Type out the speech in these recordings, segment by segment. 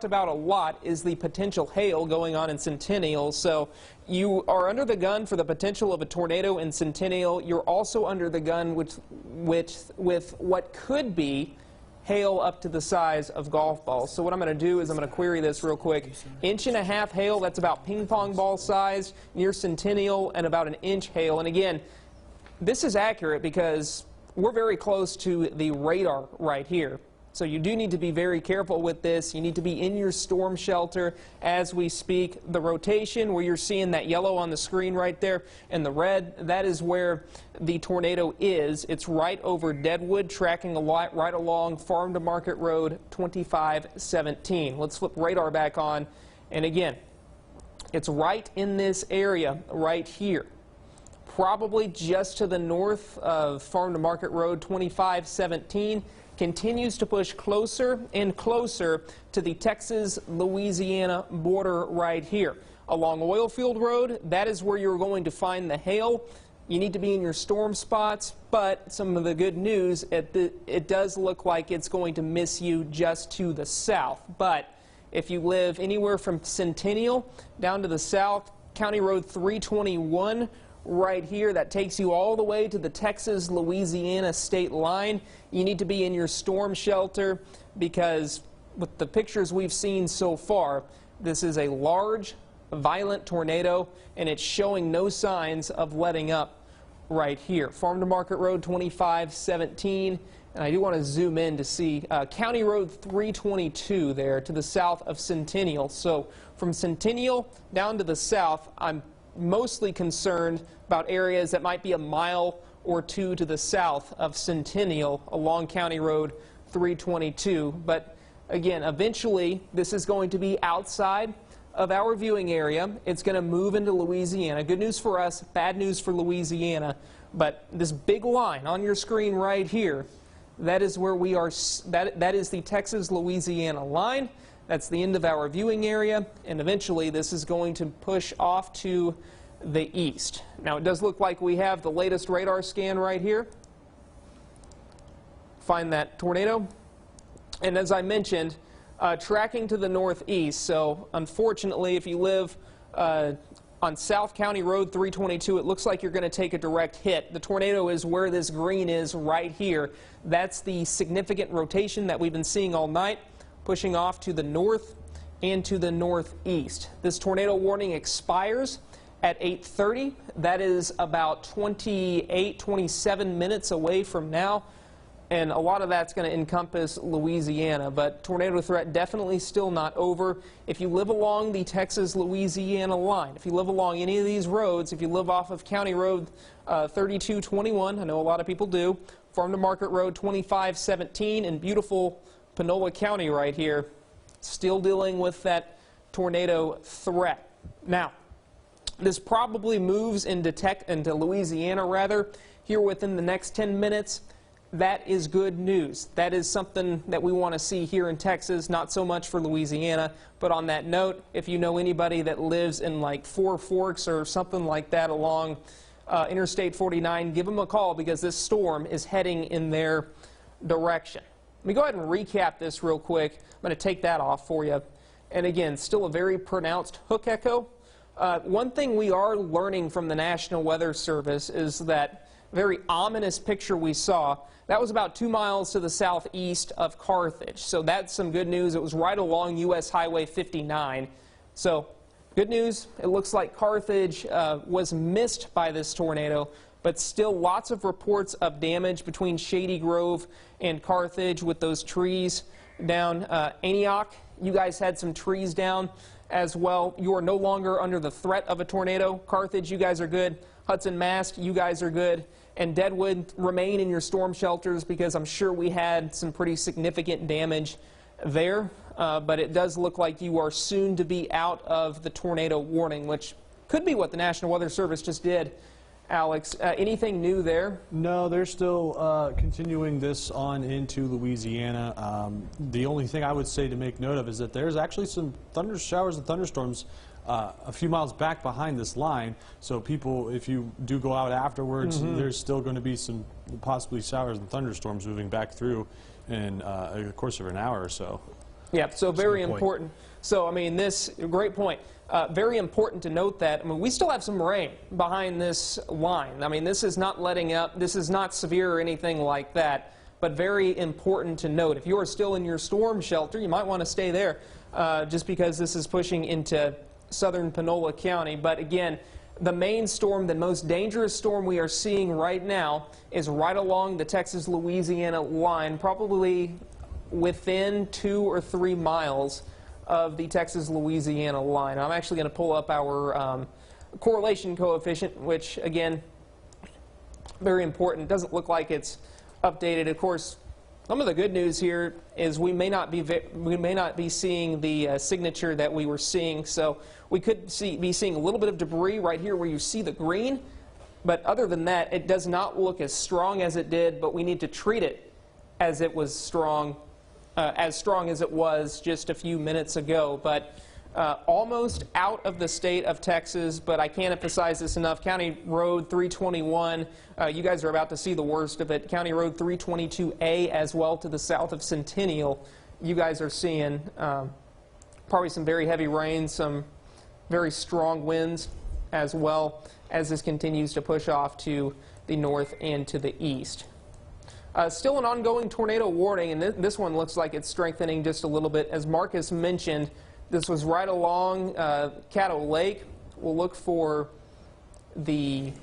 talked about a lot is the potential hail going on in Centennial. So you are under the gun for the potential of a tornado in Centennial. You're also under the gun with what could be hail up to the size of golf balls. So what I'm going to do is I'm going to query this real quick. 1.5 inch hail, that's about ping pong ball size near Centennial, and about 1 inch hail. And again, this is accurate because we're very close to the radar right here. So you do need to be very careful with this. You need to be in your storm shelter as we speak. The rotation, where you're seeing that yellow on the screen right there and the red, that is where the tornado is. It's right over Deadwood, tracking right along Farm to Market Road 2517. Let's flip radar back on. And again, it's right in this area right here, probably just to the north of Farm to Market Road 2517. Continues to push closer and closer to the Texas-Louisiana border right here. Along Oilfield Road, that is where you're going to find the hail. You need to be in your storm spots, but some of the good news, it does look like it's going to miss you just to the south. But if you live anywhere from Centennial down to the south, County Road 321, right here, that takes you all the way to the Texas-Louisiana state line. You need to be in your storm shelter because with the pictures we've seen so far, this is a large, violent tornado, and it's showing no signs of letting up right here. Farm to Market Road 2517, and I do want to zoom in to see County Road 322 there to the south of Centennial. So from Centennial down to the south, I'm mostly concerned about areas that might be a mile or two to the south of Centennial along County Road 322. But again, eventually this is going to be outside of our viewing area. It's going to move into Louisiana. Good news for us, bad news for Louisiana. But this big line on your screen right here, that is where we are. That is the Texas-Louisiana line. That's the end of our viewing area, and eventually this is going to push off to the east. Now it does look like we have the latest radar scan right here. Find that tornado. And as I mentioned, tracking to the northeast. So unfortunately, if you live on South County Road 322, it looks like you're going to take a direct hit. The tornado is where this green is right here. That's the significant rotation that we've been seeing all night, pushing off to the north and to the northeast. This tornado warning expires at 8:30. That is about 27 minutes away from now, and a lot of that's going to encompass Louisiana, but tornado threat definitely still not over. If you live along the Texas-Louisiana line, if you live along any of these roads, if you live off of County Road 3221, I know a lot of people do, Farm to Market Road 2517, and beautiful Panola County right here, still dealing with that tornado threat. Now, this probably moves into Louisiana rather here within the next 10 minutes. That is good news. That is something that we want to see here in Texas, not so much for Louisiana. But on that note, if you know anybody that lives in like Four Forks or something like that along Interstate 49, give them a call because this storm is heading in their direction. Let me go ahead and recap this real quick. I'm going to take that off for you. And again, still a very pronounced hook echo. One thing we are learning from the National Weather Service is that very ominous picture we saw, that was about 2 miles to the southeast of Carthage. So that's some good news. It was right along U.S. Highway 59. So good news, it looks like Carthage was missed by this tornado, but still lots of reports of damage between Shady Grove and Carthage with those trees down. Antioch, you guys had some trees down as well. You are no longer under the threat of a tornado. Carthage, you guys are good. Hudson Mast, you guys are good. And Deadwood, remain in your storm shelters because I'm sure we had some pretty significant damage there. But it does look like you are soon to be out of the tornado warning, which could be what the National Weather Service just did. Alex, anything new there? No, they're still continuing this on into Louisiana. The only thing I would say to make note of is that there's actually some thunder showers and thunderstorms a few miles back behind this line. So people, if you do go out afterwards, there's still going to be some possibly showers and thunderstorms moving back through in the course of an hour or so. Yeah, so very important. So, I mean, great point. Very important to note that, I mean, we still have some rain behind this line. I mean, this is not letting up. This is not severe or anything like that, but very important to note. If you are still in your storm shelter, you might want to stay there just because this is pushing into southern Panola County. But again, the main storm, the most dangerous storm we are seeing right now is right along the Texas-Louisiana line, probably within 2 or 3 miles of the Texas-Louisiana line. I'm actually going to pull up our correlation coefficient, which, again, very important. Doesn't look like it's updated. Of course, some of the good news here is we may not be seeing the signature that we were seeing. So we could be seeing a little bit of debris right here where you see the green. But other than that, it does not look as strong as it did, but we need to treat it as it was strong as it was just a few minutes ago. But almost out of the state of Texas, but I can't emphasize this enough. County Road 321, you guys are about to see the worst of it. County Road 322A as well to the south of Centennial. You guys are seeing probably some very heavy rain, some very strong winds as well as this continues to push off to the north and to the east. Still an ongoing tornado warning, and this one looks like it's strengthening just a little bit. As Marcus mentioned, this was right along Caddo Lake. We'll look for the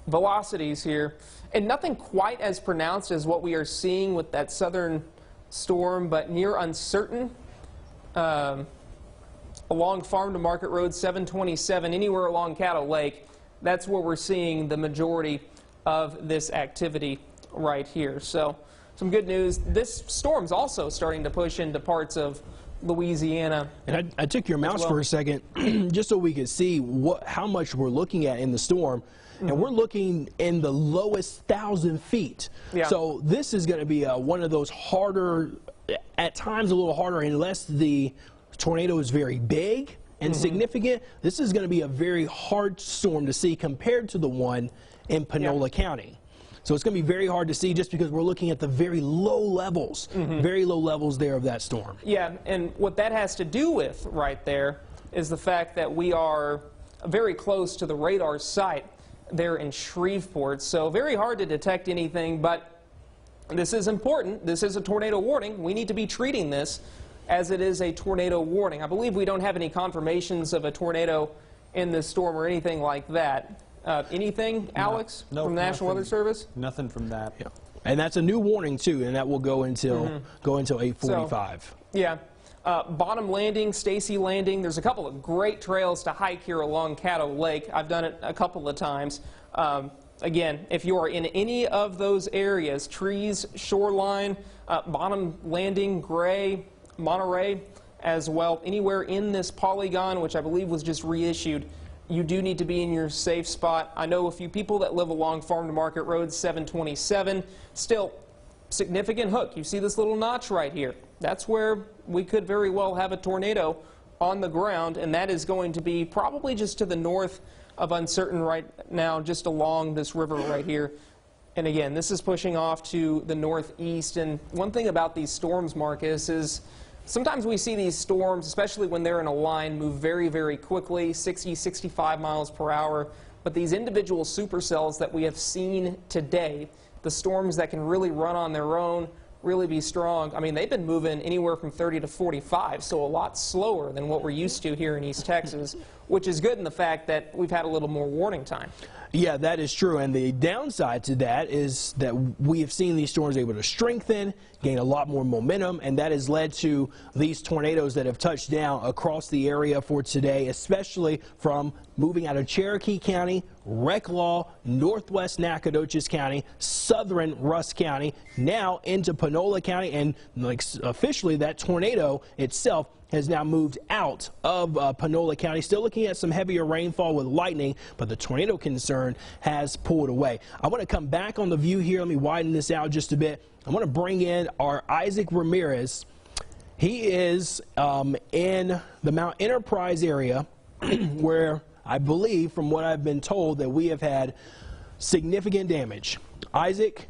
velocities here, and nothing quite as pronounced as what we are seeing with that southern storm, but near uncertain along Farm to Market Road 727, anywhere along Caddo Lake. That's where we're seeing the majority of this activity right here. So some good news. This storm's also starting to push into parts of Louisiana. And I took your mouse for a second just so we could see how much we're looking at in the storm. And we're looking in the lowest 1,000 feet. Yeah. So this is going to be one of those harder, at times a little harder, unless the tornado is very big and significant. This is going to be a very hard storm to see compared to the one in Panola County. So it's going to be very hard to see just because we're looking at the very low levels, very low levels there of that storm. Yeah, and what that has to do with right there is the fact that we are very close to the radar site there in Shreveport. So very hard to detect anything, but this is important. This is a tornado warning. We need to be treating this as it is a tornado warning. I believe we don't have any confirmations of a tornado in this storm or anything like that. Anything, Alex, from the National Weather Service? Nothing from that. Yeah. And that's a new warning too, and that will go until 8:45. So, yeah. Bottom Landing, Stacy Landing. There's a couple of great trails to hike here along Caddo Lake. I've done it a couple of times. Again, if you are in any of those areas, Trees, Shoreline, Bottom Landing, Gray, Monterey as well, anywhere in this polygon, which I believe was just reissued, you do need to be in your safe spot. I know a few people that live along Farm to Market Road 727. Still, significant hook. You see this little notch right here. That's where we could very well have a tornado on the ground, and that is going to be probably just to the north of uncertain right now, just along this river right here. And again, this is pushing off to the northeast. And one thing about these storms, Marcus, is sometimes we see these storms, especially when they're in a line, move very, very quickly, 60, 65 miles per hour. But these individual supercells that we have seen today, the storms that can really run on their own, really be strong, I mean, they've been moving anywhere from 30 to 45, so a lot slower than what we're used to here in East Texas, which is good in the fact that we've had a little more warning time. Yeah, that is true, and the downside to that is that we have seen these storms able to strengthen, gain a lot more momentum, and that has led to these tornadoes that have touched down across the area for today, especially from moving out of Cherokee County, Reclaw, northwest Nacogdoches County, southern Rusk County, now into Panola County, and officially that tornado itself has now moved out of Panola County. Still looking at some heavier rainfall with lightning, but the tornado concern has pulled away. I want to come back on the view here. Let me widen this out just a bit. I want to bring in our Isaac Ramirez. He is in the Mount Enterprise area where I believe, from what I've been told, that we have had significant damage. Isaac,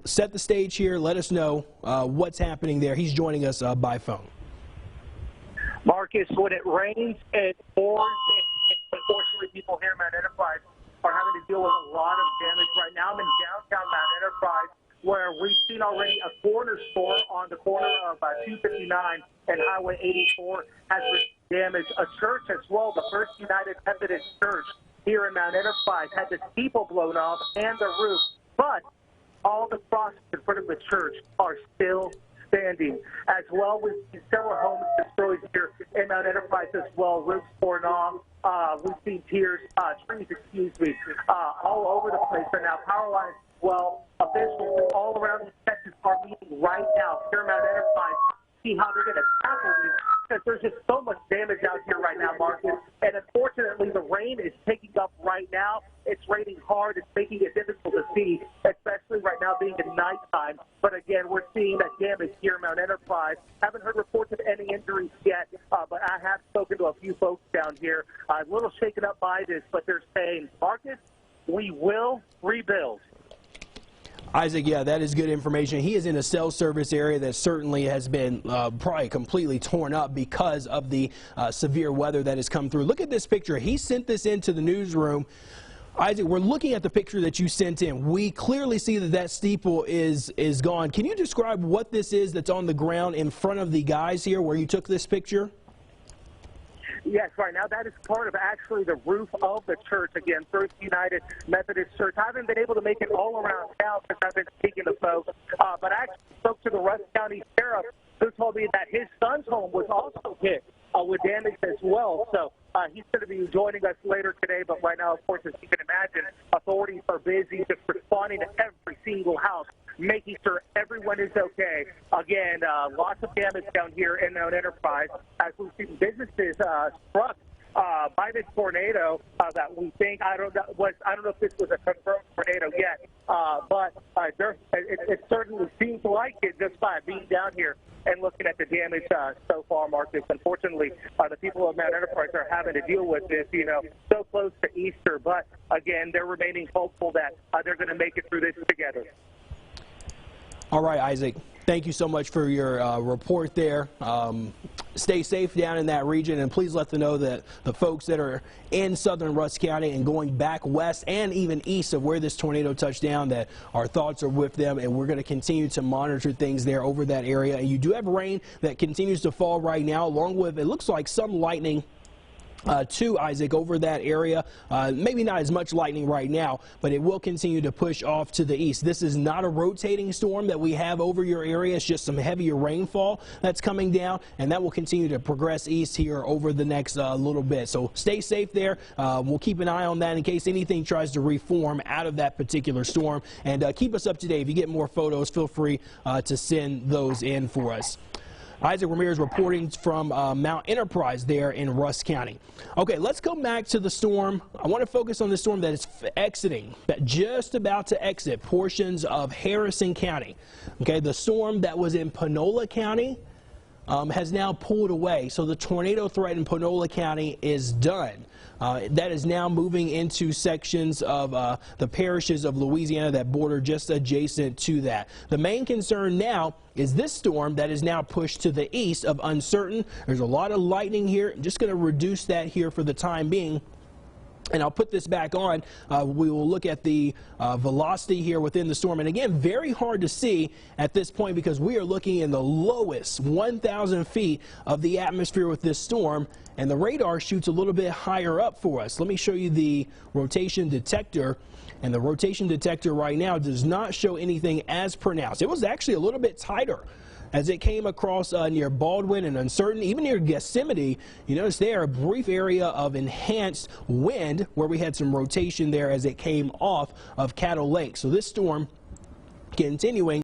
set the stage here. Let us know what's happening there. He's joining us by phone. Marcus, when it rains, it pours. And unfortunately, people here at Mount Enterprise are having to deal with a lot of damage right now. I'm in downtown Mount Enterprise, where we've seen already a corner store on the corner of 259 and Highway 84 has damage. A church as well, the First United Methodist Church here in Mount Enterprise, had the steeple blown off and the roof, but all the crosses in front of the church are still standing. As well, we've seen several homes destroyed here in Mount Enterprise as well, roofs torn off. We've seen trees, all over the place right now. Power lines as well. Officials all around Texas are meeting right now here in Mount Enterprise to see how they're going to tackle this, because there's just so much damage out here right now, Marcus. And unfortunately, the rain is picking up right now. It's raining hard. It's making it difficult to see, especially right now being at nighttime. But again, we're seeing that damage here in Mount Enterprise. Haven't heard reports of any injuries yet, but I have spoken to a few folks down here. A little shaken up by this, but they're saying, Marcus, we will rebuild. Isaac, yeah, that is good information. He is in a cell service area that certainly has been probably completely torn up because of the severe weather that has come through. Look at this picture. He sent this into the newsroom. Isaac, we're looking at the picture that you sent in. We clearly see that that steeple is gone. Can you describe what this is that's on the ground in front of the guys here where you took this picture? Yes, right now that is part of actually the roof of the church, again, First United Methodist Church. I haven't been able to make it all around town since I've been speaking to folks, but I actually spoke to the Rusk County Sheriff, who told me that his son's home was also hit with damage as well. So he's going to be joining us later today, but right now, of course, as you can imagine, authorities are busy just responding to every single house, making sure everyone is okay. Again, lots of damage down here in Mount Enterprise as we've seen businesses struck by this tornado that we think, I don't know if this was a confirmed tornado yet, but it certainly seems like it just by being down here and looking at the damage so far, Marcus. Unfortunately, the people of Mount Enterprise are having to deal with this, so close to Easter. But again, they're remaining hopeful that they're going to make it through this together. All right, Isaac, thank you so much for your report there. Stay safe down in that region, and please let them know that the folks that are in southern Rusk County and going back west and even east of where this tornado touched down, that our thoughts are with them, and we're going to continue to monitor things there over that area. And you do have rain that continues to fall right now, along with, it looks like, some lightning too, Isaac, over that area. Maybe not as much lightning right now, but it will continue to push off to the east. This is not a rotating storm that we have over your area. It's just some heavier rainfall that's coming down, and that will continue to progress east here over the next little bit. So stay safe there. We'll keep an eye on that in case anything tries to reform out of that particular storm, and keep us up to date. If you get more photos, feel free to send those in for us. Isaac Ramirez reporting from Mount Enterprise there in Rusk County. Okay, let's go back to the storm. I want to focus on the storm that is exiting, just about to exit portions of Harrison County. Okay, the storm that was in Panola County has now pulled away. So the tornado threat in Panola County is done. That is now moving into sections of the parishes of Louisiana that border just adjacent to that. The main concern now is this storm that is now pushed to the east of uncertain. There's a lot of lightning here. I'm just going to reduce that here for the time being. And I'll put this back on. We will look at the velocity here within the storm. And again, very hard to see at this point because we are looking in the lowest 1,000 feet of the atmosphere with this storm. And the radar shoots a little bit higher up for us. Let me show you the rotation detector. And the rotation detector right now does not show anything as pronounced. It was actually a little bit tighter as it came across near Baldwin and Uncertain, even near Gethsemane. You notice there a brief area of enhanced wind where we had some rotation there as it came off of Cattle Lake. So this storm continuing